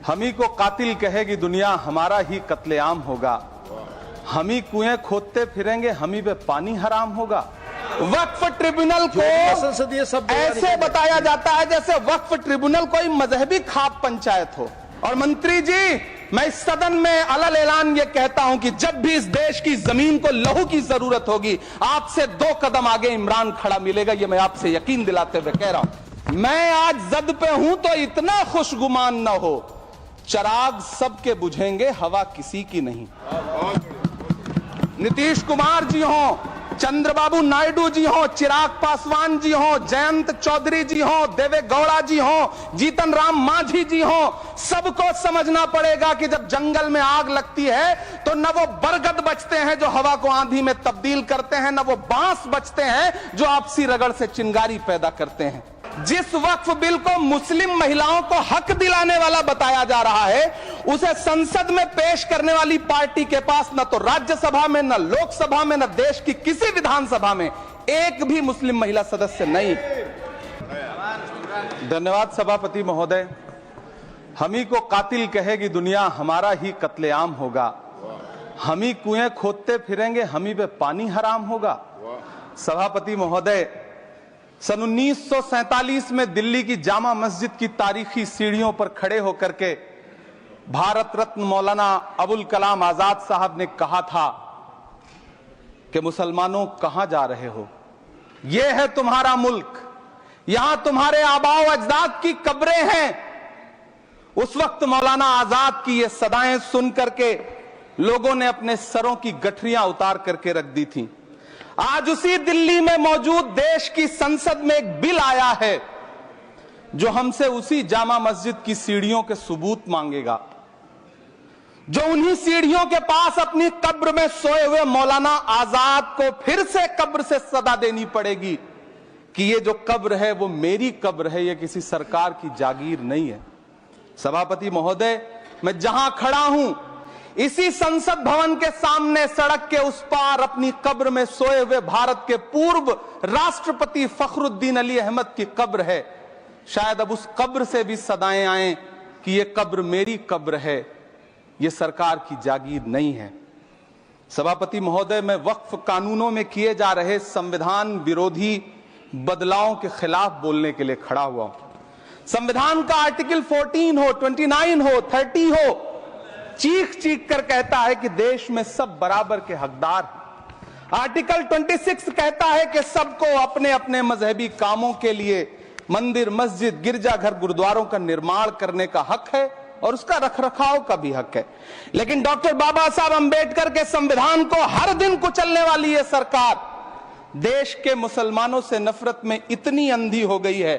हम ही को कातिल कहेगी दुनिया, हमारा ही कत्लेआम होगा। हम ही कुएं खोदते फिरेंगे, हम ही पे पानी हराम होगा। वक्फ ट्रिब्यूनल को संसदीय शब्द ऐसे बताया जाता है जैसे वक्फ ट्रिब्यूनल कोई मजहबी खाप पंचायत हो। और मंत्री जी, मैं इस सदन में अलग ऐलान ये कहता हूं कि जब भी इस देश की जमीन को लहू की जरूरत होगी, आपसे 2 कदम आगे इमरान खड़ा मिलेगा। ये मैं आपसे यकीन दिलाते हुए कह रहा हूं। मैं आज जद पे हूं तो इतना खुशगुमान न हो, चिराग सबके बुझेंगे, हवा किसी की नहीं। नीतीश कुमार जी हो, चंद्रबाबू नायडू जी हो, चिराग पासवान जी हो, जयंत चौधरी जी हो, देवे गौड़ा जी हो, जीतन राम मांझी जी हो, सबको समझना पड़ेगा कि जब जंगल में आग लगती है तो न वो बरगद बचते हैं जो हवा को आंधी में तब्दील करते हैं, न वो बांस बचते हैं जो आपसी रगड़ से चिंगारी पैदा करते हैं। जिस वक्फ बिल को मुस्लिम महिलाओं को हक दिलाने वाला बताया जा रहा है, उसे संसद में पेश करने वाली पार्टी के पास न तो राज्यसभा में, न लोकसभा में, न देश की किसी विधानसभा में एक भी मुस्लिम महिला सदस्य नहीं। धन्यवाद सभापति महोदय। हम ही को कातिल कहेगी दुनिया, हमारा ही कत्लेआम होगा। हम ही कुएं खोदते फिरेंगे, हम ही पे पानी हराम होगा। सभापति महोदय, सन 1947 में दिल्ली की जामा मस्जिद की तारीखी सीढ़ियों पर खड़े होकर के भारत रत्न मौलाना अबुल कलाम आजाद साहब ने कहा था कि मुसलमानों कहां जा रहे हो, यह है तुम्हारा मुल्क, यहां तुम्हारे आबाओ अजदाद की कब्रें हैं। उस वक्त मौलाना आजाद की ये सदाएं सुन करके लोगों ने अपने सरों की गठरियां उतार करके रख दी थी। आज उसी दिल्ली में मौजूद देश की संसद में एक बिल आया है जो हमसे उसी जामा मस्जिद की सीढ़ियों के सबूत मांगेगा, जो उन्हीं सीढ़ियों के पास अपनी कब्र में सोए हुए मौलाना आजाद को फिर से कब्र से सदा देनी पड़ेगी कि ये जो कब्र है वो मेरी कब्र है, ये किसी सरकार की जागीर नहीं है। सभापति महोदय, मैं जहां खड़ा हूं इसी संसद भवन के सामने सड़क के उस पार अपनी कब्र में सोए हुए भारत के पूर्व राष्ट्रपति फखरुद्दीन अली अहमद की कब्र है। शायद अब उस कब्र से भी सदाएं आए कि ये कब्र मेरी कब्र है, ये सरकार की जागीर नहीं है। सभापति महोदय, मैं वक्फ कानूनों में किए जा रहे संविधान विरोधी बदलावों के खिलाफ बोलने के लिए खड़ा हुआ हूं। संविधान का आर्टिकल 14 हो, 29 हो, 30 हो, चीख चीख कर कहता है कि देश में सब बराबर के हकदार हैं। आर्टिकल 26 कहता है कि सबको अपने अपने मजहबी कामों के लिए मंदिर, मस्जिद, गिरजाघर, गुरुद्वारों का निर्माण करने का हक है और उसका रखरखाव का भी हक है। लेकिन डॉक्टर बाबा साहब अंबेडकर के संविधान को हर दिन कुचलने वाली यह सरकार देश के मुसलमानों से नफरत में इतनी अंधी हो गई है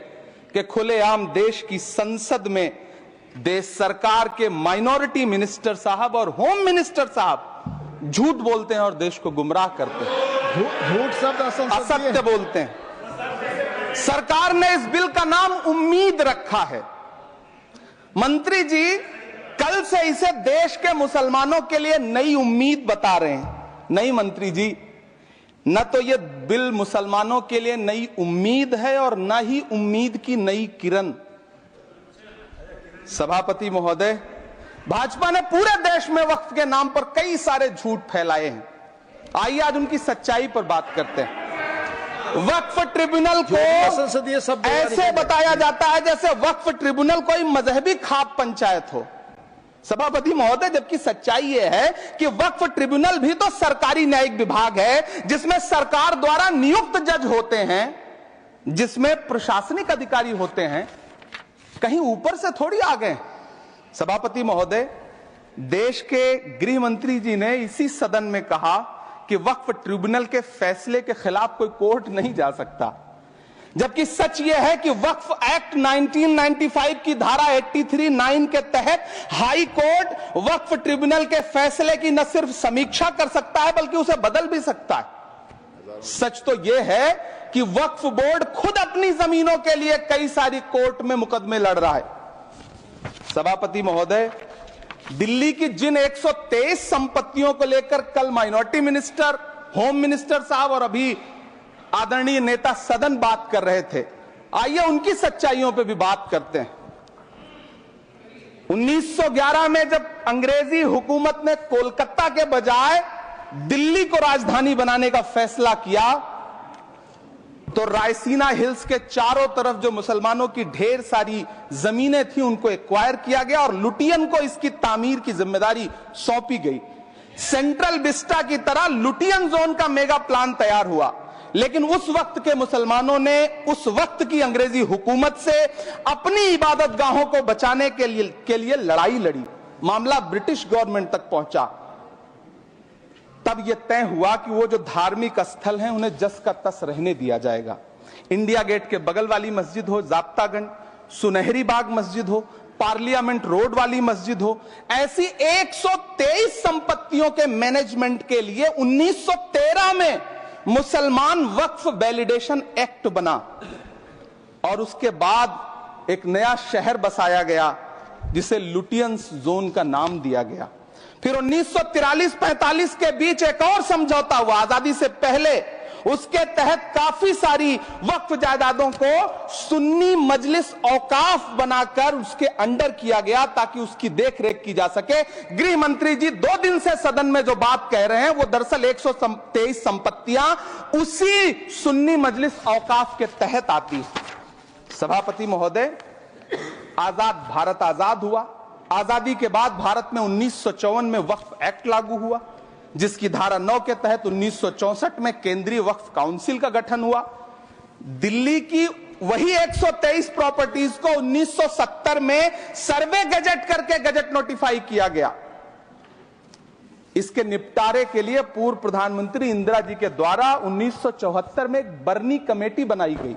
कि खुलेआम देश की संसद में देश सरकार के माइनॉरिटी मिनिस्टर साहब और होम मिनिस्टर साहब झूठ बोलते हैं और देश को गुमराह करते हैं, झूठ शब्द असत्य बोलते हैं। सरकार ने इस बिल का नाम उम्मीद रखा है। मंत्री जी, कल से इसे देश के मुसलमानों के लिए नई उम्मीद बता रहे हैं। नहीं मंत्री जी, न तो यह बिल मुसलमानों के लिए नई उम्मीद है और न ही उम्मीद की नई किरण। सभापति महोदय, भाजपा ने पूरे देश में वक्फ के नाम पर कई सारे झूठ फैलाए हैं। आइए आज उनकी सच्चाई पर बात करते हैं। वक्फ ट्रिब्यूनल को संसदीय शब्द ऐसे बताया जाता है जैसे वक्फ ट्रिब्यूनल कोई मजहबी खाप पंचायत हो। सभापति महोदय, जबकि सच्चाई यह है कि वक्फ ट्रिब्यूनल भी तो सरकारी न्यायिक विभाग है जिसमें सरकार द्वारा नियुक्त जज होते हैं, जिसमें प्रशासनिक अधिकारी होते हैं, कहीं ऊपर से थोड़ी आ गए। सभापति महोदय, देश के गृह मंत्री जी ने इसी सदन में कहा कि वक्फ ट्रिब्यूनल के फैसले के खिलाफ कोई कोर्ट नहीं जा सकता, जबकि सच यह है कि वक्फ एक्ट 1995 की धारा 83(9) के तहत हाई कोर्ट वक्फ ट्रिब्यूनल के फैसले की न सिर्फ समीक्षा कर सकता है बल्कि उसे बदल भी सकता है। सच तो यह है कि वक्फ बोर्ड खुद अपनी जमीनों के लिए कई सारी कोर्ट में मुकदमे लड़ रहा है। सभापति महोदय, दिल्ली की जिन 123 संपत्तियों को लेकर कल माइनॉरिटी मिनिस्टर, होम मिनिस्टर साहब और अभी आदरणीय नेता सदन बात कर रहे थे, आइए उनकी सच्चाइयों पे भी बात करते हैं। 1911 में जब अंग्रेजी हुकूमत ने कोलकाता के बजाय दिल्ली को राजधानी बनाने का फैसला किया, तो रायसीना हिल्स के चारों तरफ जो मुसलमानों की ढेर सारी जमीनें थी उनको एक्वायर किया गया और लुटियन को इसकी तामीर की जिम्मेदारी सौंपी गई। सेंट्रल विस्टा की तरह लुटियन जोन का मेगा प्लान तैयार हुआ, लेकिन उस वक्त के मुसलमानों ने उस वक्त की अंग्रेजी हुकूमत से अपनी इबादत गाहों को बचाने के लिए लड़ाई लड़ी। मामला ब्रिटिश गवर्नमेंट तक पहुंचा। तब यह तय हुआ कि वो जो धार्मिक स्थल हैं उन्हें जस का तस रहने दिया जाएगा। इंडिया गेट के बगल वाली मस्जिद हो, जाब्तागंज, सुनहरी बाग मस्जिद हो, पार्लियामेंट रोड वाली मस्जिद हो, ऐसी 123 संपत्तियों के मैनेजमेंट के लिए 1913 में मुसलमान वक्फ वैलिडेशन एक्ट बना और उसके बाद एक नया शहर बसाया गया जिसे लुटियंस जोन का नाम दिया गया। फिर 1943-45 के बीच एक और समझौता हुआ आजादी से पहले, उसके तहत काफी सारी वक्फ जायदादों को सुन्नी मजलिस औकाफ बनाकर उसके अंडर किया गया ताकि उसकी देखरेख की जा सके। गृह मंत्री जी 2 दिन से सदन में जो बात कह रहे हैं वो दरअसल 123 संपत्तियां उसी सुन्नी मजलिस औकाफ के तहत आती है। सभापति महोदय, आजाद भारत आजाद हुआ। आजादी के बाद भारत में 1954 में वक्फ एक्ट लागू हुआ, जिसकी धारा 9 के तहत 1964 में केंद्रीय वक्फ काउंसिल का गठन हुआ। दिल्ली की वही 123 प्रॉपर्टीज को 1970 में सर्वे गजट करके गजट नोटिफाई किया गया। इसके निपटारे के लिए पूर्व प्रधानमंत्री इंदिरा जी के द्वारा 1974 में एक बर्नी कमेटी बनाई गई।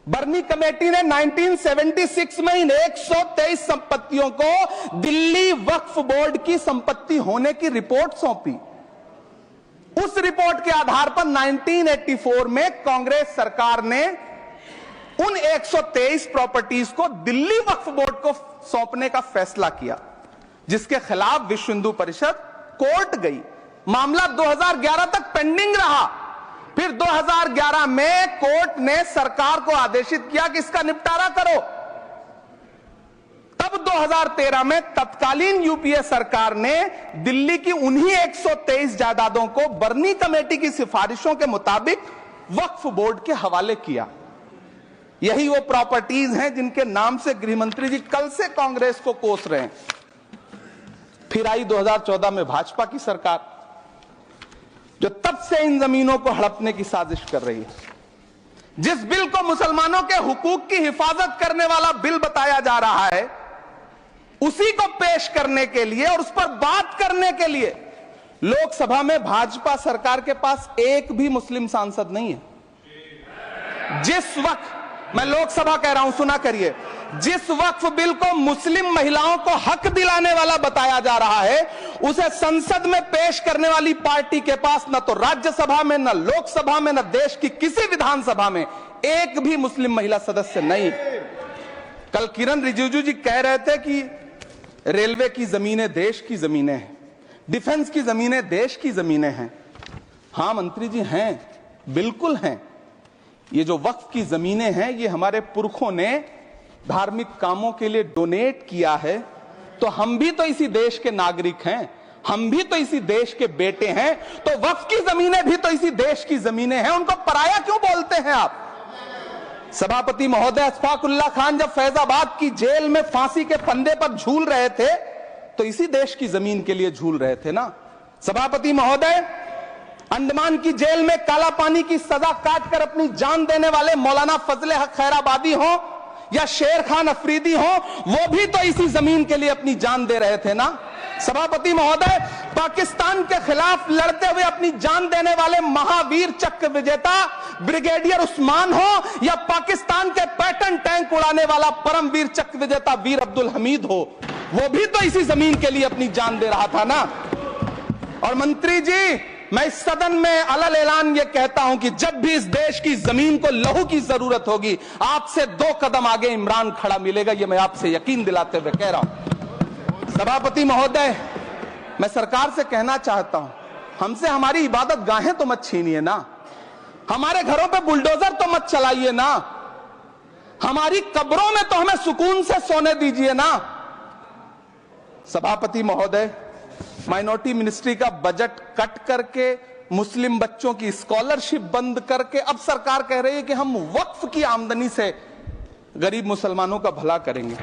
बर्नी कमेटी ने 1976 में इन 123 संपत्तियों को दिल्ली वक्फ बोर्ड की संपत्ति होने की रिपोर्ट सौंपी। उस रिपोर्ट के आधार पर 1984 में कांग्रेस सरकार ने उन 123 प्रॉपर्टीज को दिल्ली वक्फ बोर्ड को सौंपने का फैसला किया, जिसके खिलाफ विश्व हिंदू परिषद कोर्ट गई। मामला 2011 तक पेंडिंग रहा। फिर 2011 में कोर्ट ने सरकार को आदेशित किया कि इसका निपटारा करो। तब 2013 में तत्कालीन यूपीए सरकार ने दिल्ली की उन्हीं 123 जायदादों को बर्नी कमेटी की सिफारिशों के मुताबिक वक्फ बोर्ड के हवाले किया। यही वो प्रॉपर्टीज हैं जिनके नाम से गृह मंत्री जी कल से कांग्रेस को कोस रहे हैं। फिर आई 2014 में भाजपा की सरकार, जो तब से इन जमीनों को हड़पने की साजिश कर रही है। जिस बिल को मुसलमानों के हुकूक की हिफाजत करने वाला बिल बताया जा रहा है, उसी को पेश करने के लिए और उस पर बात करने के लिए लोकसभा में भाजपा सरकार के पास एक भी मुस्लिम सांसद नहीं है। जिस वक्त, मैं लोकसभा कह रहा हूं, सुना करिए, जिस वक्फ बिल को मुस्लिम महिलाओं को हक दिलाने वाला बताया जा रहा है, उसे संसद में पेश करने वाली पार्टी के पास न तो राज्यसभा में, न लोकसभा में, न देश की किसी विधानसभा में एक भी मुस्लिम महिला सदस्य नहीं। कल किरण रिजिजू जी कह रहे थे कि रेलवे की जमीनें देश की जमीनें हैं, डिफेंस की जमीनें देश की जमीनें हैं। हां मंत्री जी, हैं, बिल्कुल हैं। ये जो वक्फ की जमीनें हैं, ये हमारे पुरखों ने धार्मिक कामों के लिए डोनेट किया है, तो हम भी तो इसी देश के नागरिक हैं, हम भी तो इसी देश के बेटे हैं, तो वक्फ की जमीनें भी तो इसी देश की जमीनें हैं। उनको पराया क्यों बोलते हैं आप? सभापति महोदय, अशफाकुल्लाह खान जब फैजाबाद की जेल में फांसी के फंदे पर झूल रहे थे, तो इसी देश की जमीन के लिए झूल रहे थे ना। सभापति महोदय, अंडमान की जेल में काला पानी की सजा काटकर अपनी जान देने वाले मौलाना फजले हक खैराबादी हो या शेर खान अफरीदी हो, वो भी तो इसी जमीन के लिए अपनी जान दे रहे थे ना। सभापति महोदय, पाकिस्तान के खिलाफ लड़ते हुए अपनी जान देने वाले महावीर चक्र विजेता ब्रिगेडियर उस्मान हो या पाकिस्तान के पैटर्न टैंक उड़ाने वाला परमवीर चक्र विजेता वीर अब्दुल हमीद हो, वो भी तो इसी जमीन के लिए अपनी जान दे रहा था ना। और मंत्री जी, मैं इस सदन में अलल ऐलान ये कहता हूं कि जब भी इस देश की जमीन को लहू की जरूरत होगी, आपसे 2 कदम आगे इमरान खड़ा मिलेगा, ये मैं आपसे यकीन दिलाते हुए कह रहा हूं। सभापति महोदय, मैं सरकार से कहना चाहता हूं, हमसे हमारी इबादत गाहें तो मत छीनिए ना, हमारे घरों पे बुलडोजर तो मत चलाइए ना, हमारी कब्रों में तो हमें सुकून से सोने दीजिए ना। सभापति महोदय, माइनॉरिटी मिनिस्ट्री का बजट कट करके, मुस्लिम बच्चों की स्कॉलरशिप बंद करके अब सरकार कह रही है कि हम वक्फ की आमदनी से गरीब मुसलमानों का भला करेंगे।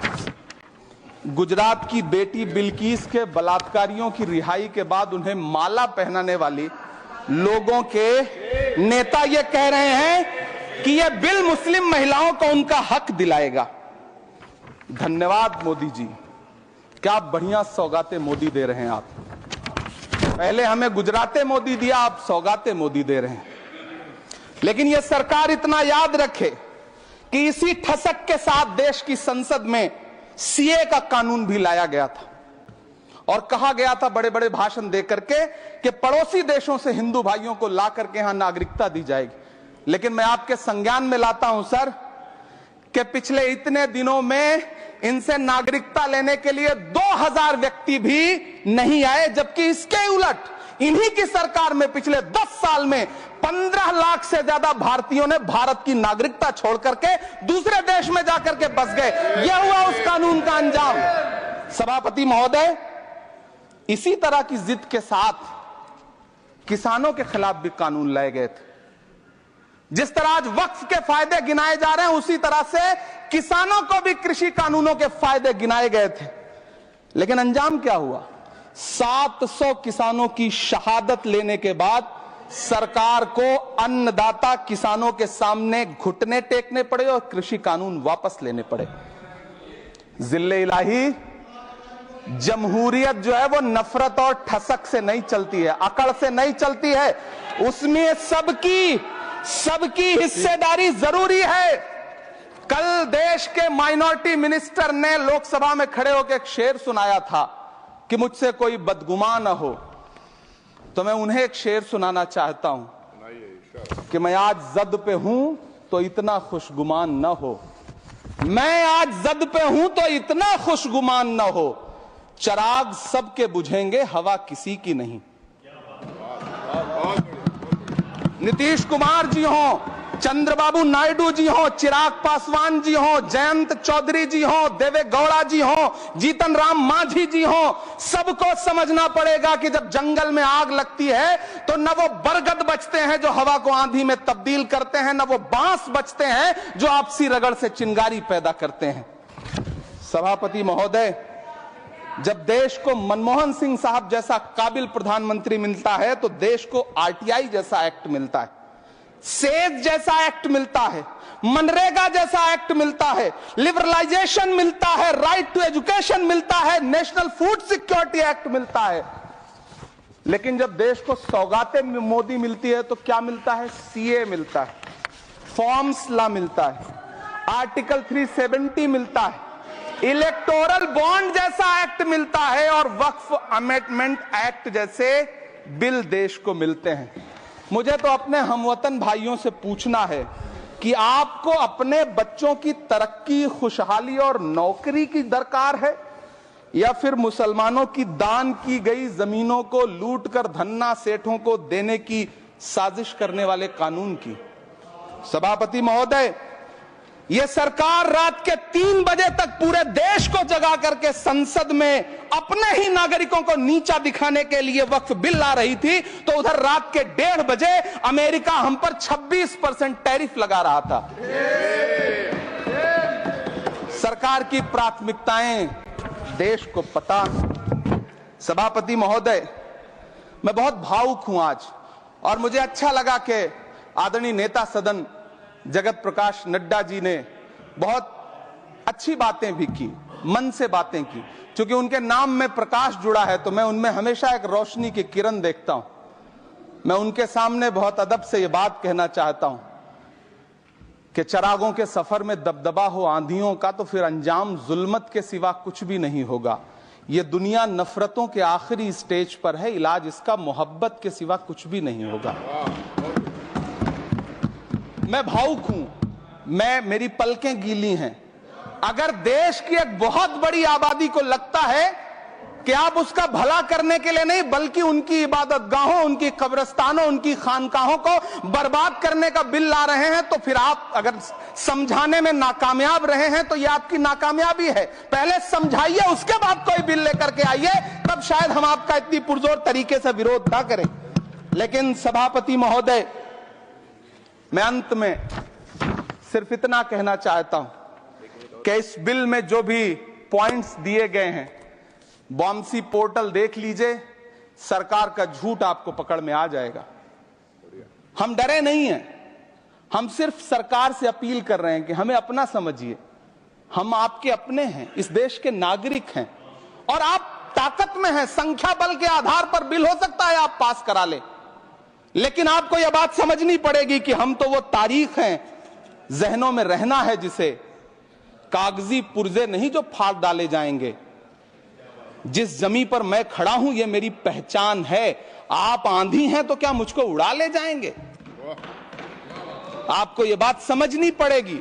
गुजरात की बेटी बिल्किस के बलात्कारियों की रिहाई के बाद उन्हें माला पहनाने वाली लोगों के नेता ये कह रहे हैं कि यह बिल मुस्लिम महिलाओं को उनका हक दिलाएगा। धन्यवाद मोदी जी, क्या बढ़िया सौगातें मोदी दे रहे हैं आप। पहले हमें गुजराते मोदी दिया, आप सौगातें मोदी दे रहे हैं। लेकिन यह सरकार इतना याद रखे कि इसी ठसक के साथ देश की संसद में सीए का कानून भी लाया गया था और कहा गया था बड़े बड़े भाषण देकर के कि पड़ोसी देशों से हिंदू भाइयों को ला करके यहां नागरिकता दी जाएगी। लेकिन मैं आपके संज्ञान में लाता हूं सर कि पिछले इतने दिनों में इनसे नागरिकता लेने के लिए 2000 व्यक्ति भी नहीं आए, जबकि इसके उलट इन्हीं की सरकार में पिछले 10 साल में 15 लाख से ज्यादा भारतीयों ने भारत की नागरिकता छोड़ करके दूसरे देश में जाकर के बस गए। यह हुआ उस कानून का अंजाम। सभापति महोदय, इसी तरह की जिद के साथ किसानों के खिलाफ भी कानून लाए गए थे। जिस तरह आज वक्फ के फायदे गिनाए जा रहे हैं, उसी तरह से किसानों को भी कृषि कानूनों के फायदे गिनाए गए थे। लेकिन अंजाम क्या हुआ? 700 किसानों की शहादत लेने के बाद सरकार को अन्नदाता किसानों के सामने घुटने टेकने पड़े और कृषि कानून वापस लेने पड़े। जिल्ले इलाही, जमहूरियत जो है वो नफरत और ठसक से नहीं चलती है, अकड़ से नहीं चलती है, उसमें सबकी हिस्सेदारी जरूरी है। कल देश के माइनॉरिटी मिनिस्टर ने लोकसभा में खड़े होकर एक शेर सुनाया था कि मुझसे कोई बदगुमान न हो, तो मैं उन्हें एक शेर सुनाना चाहता हूं कि मैं आज जद पे हूं तो इतना खुशगुमान न हो, मैं आज जद पे हूं तो इतना खुशगुमान न हो, चराग सबके बुझेंगे हवा किसी की नहीं। नीतीश कुमार जी हो, चंद्रबाबू नायडू जी हो, चिराग पासवान जी हो, जयंत चौधरी जी हो, देवे गौड़ा जी हो, जीतन राम मांझी जी हो, सबको समझना पड़ेगा कि जब जंगल में आग लगती है तो न वो बरगद बचते हैं जो हवा को आंधी में तब्दील करते हैं, न वो बांस बचते हैं जो आपसी रगड़ से चिंगारी पैदा करते हैं। सभापति महोदय, जब देश को मनमोहन सिंह साहब जैसा काबिल प्रधानमंत्री मिलता है तो देश को आरटीआई जैसा एक्ट मिलता है, सेज जैसा एक्ट मिलता है, मनरेगा जैसा एक्ट मिलता है, लिबरलाइजेशन मिलता है, राइट टू एजुकेशन मिलता है, नेशनल फूड सिक्योरिटी एक्ट मिलता है। लेकिन जब देश को सौगातें मोदी मिलती है तो क्या मिलता है? सीए मिलता है, फॉर्म्स लॉ मिलता है, आर्टिकल 370 मिलता है, इलेक्टोरल बॉन्ड जैसा एक्ट मिलता है और वक्फ अमेंडमेंट एक्ट जैसे बिल देश को मिलते हैं। मुझे तो अपने हमवतन भाइयों से पूछना है कि आपको अपने बच्चों की तरक्की, खुशहाली और नौकरी की दरकार है या फिर मुसलमानों की दान की गई जमीनों को लूटकर धन्ना सेठों को देने की साजिश करने वाले कानून की? सभापति महोदय, यह सरकार रात के 3 बजे तक पूरे देश को जगा करके संसद में अपने ही नागरिकों को नीचा दिखाने के लिए वक्फ बिल ला रही थी, तो उधर रात के 1:30 बजे अमेरिका हम पर 26% टैरिफ लगा रहा था। सरकार की प्राथमिकताएं देश को पता। सभापति महोदय, मैं बहुत भावुक हूं आज, और मुझे अच्छा लगा कि आदरणीय नेता सदन जगत प्रकाश नड्डा जी ने बहुत अच्छी बातें भी की, मन से बातें की। क्योंकि उनके नाम में प्रकाश जुड़ा है तो मैं उनमें हमेशा एक रोशनी की किरण देखता हूं। मैं उनके सामने बहुत अदब से ये बात कहना चाहता हूं कि चरागों के सफर में दबदबा हो आंधियों का तो फिर अंजाम जुल्मत के सिवा कुछ भी नहीं होगा। ये दुनिया नफरतों के आखिरी स्टेज पर है, इलाज इसका मोहब्बत के सिवा कुछ भी नहीं होगा। मैं भावुक हूं, मेरी पलकें गीली हैं। अगर देश की एक बहुत बड़ी आबादी को लगता है कि आप उसका भला करने के लिए नहीं बल्कि उनकी इबादतगाहों, उनकी कब्रिस्तानों, उनकी खानकाहों को बर्बाद करने का बिल ला रहे हैं, तो फिर आप अगर समझाने में नाकामयाब रहे हैं तो यह आपकी नाकामयाबी है। पहले समझाइए, उसके बाद कोई बिल लेकर करके आइए, तब शायद हम आपका इतनी पुरजोर तरीके से विरोध ना करें। लेकिन सभापति महोदय, मैं अंत में सिर्फ इतना कहना चाहता हूं कि इस बिल में जो भी पॉइंट्स दिए गए हैं, बॉम्सी पोर्टल देख लीजिए, सरकार का झूठ आपको पकड़ में आ जाएगा। हम डरे नहीं हैं, हम सिर्फ सरकार से अपील कर रहे हैं कि हमें अपना समझिए। हम आपके अपने हैं, इस देश के नागरिक हैं, और आप ताकत में हैं। संख्या बल के आधार पर बिल हो सकता है आप पास करा ले, लेकिन आपको यह बात समझनी पड़ेगी कि हम तो वो तारीख हैं, जहनों में रहना है, जिसे कागजी पुर्जे नहीं जो फाड़ डाले जाएंगे। जिस जमीन पर मैं खड़ा हूं, यह मेरी पहचान है। आप आंधी हैं तो क्या मुझको उड़ा ले जाएंगे? आपको यह बात समझनी पड़ेगी।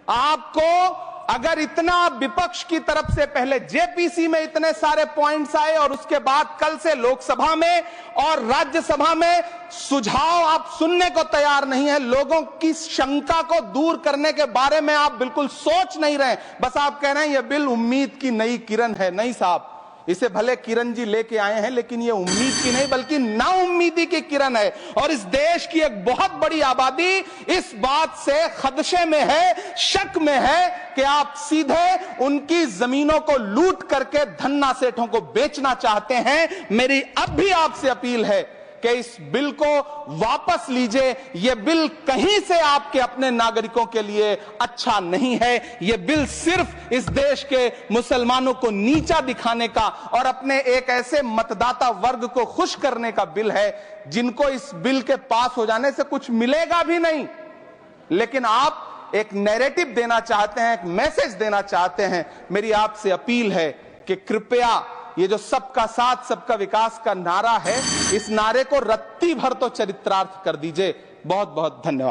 आपको अगर इतना विपक्ष की तरफ से पहले जेपीसी में इतने सारे पॉइंट्स आए और उसके बाद कल से लोकसभा में और राज्यसभा में सुझाव आप सुनने को तैयार नहीं है, लोगों की शंका को दूर करने के बारे में आप बिल्कुल सोच नहीं रहे, बस आप कह रहे हैं यह बिल उम्मीद की नई किरण है। नहीं साहब, इसे भले किरण जी लेके आए हैं, लेकिन ये उम्मीद की नहीं बल्कि नाउम्मीदी की किरण है। और इस देश की एक बहुत बड़ी आबादी इस बात से खदशे में है, शक में है कि आप सीधे उनकी जमीनों को लूट करके धन्ना सेठों को बेचना चाहते हैं। मेरी अब भी आपसे अपील है कि इस बिल को वापस लीजिए। यह बिल कहीं से आपके अपने नागरिकों के लिए अच्छा नहीं है। यह बिल सिर्फ इस देश के मुसलमानों को नीचा दिखाने का और अपने एक ऐसे मतदाता वर्ग को खुश करने का बिल है जिनको इस बिल के पास हो जाने से कुछ मिलेगा भी नहीं। लेकिन आप एक नैरेटिव देना चाहते हैं, एक मैसेज देना चाहते हैं। मेरी आपसे अपील है कि कृपया ये जो सबका साथ सबका विकास का नारा है, इस नारे को रत्ती भर तो चरित्रार्थ कर दीजिए। बहुत बहुत धन्यवाद।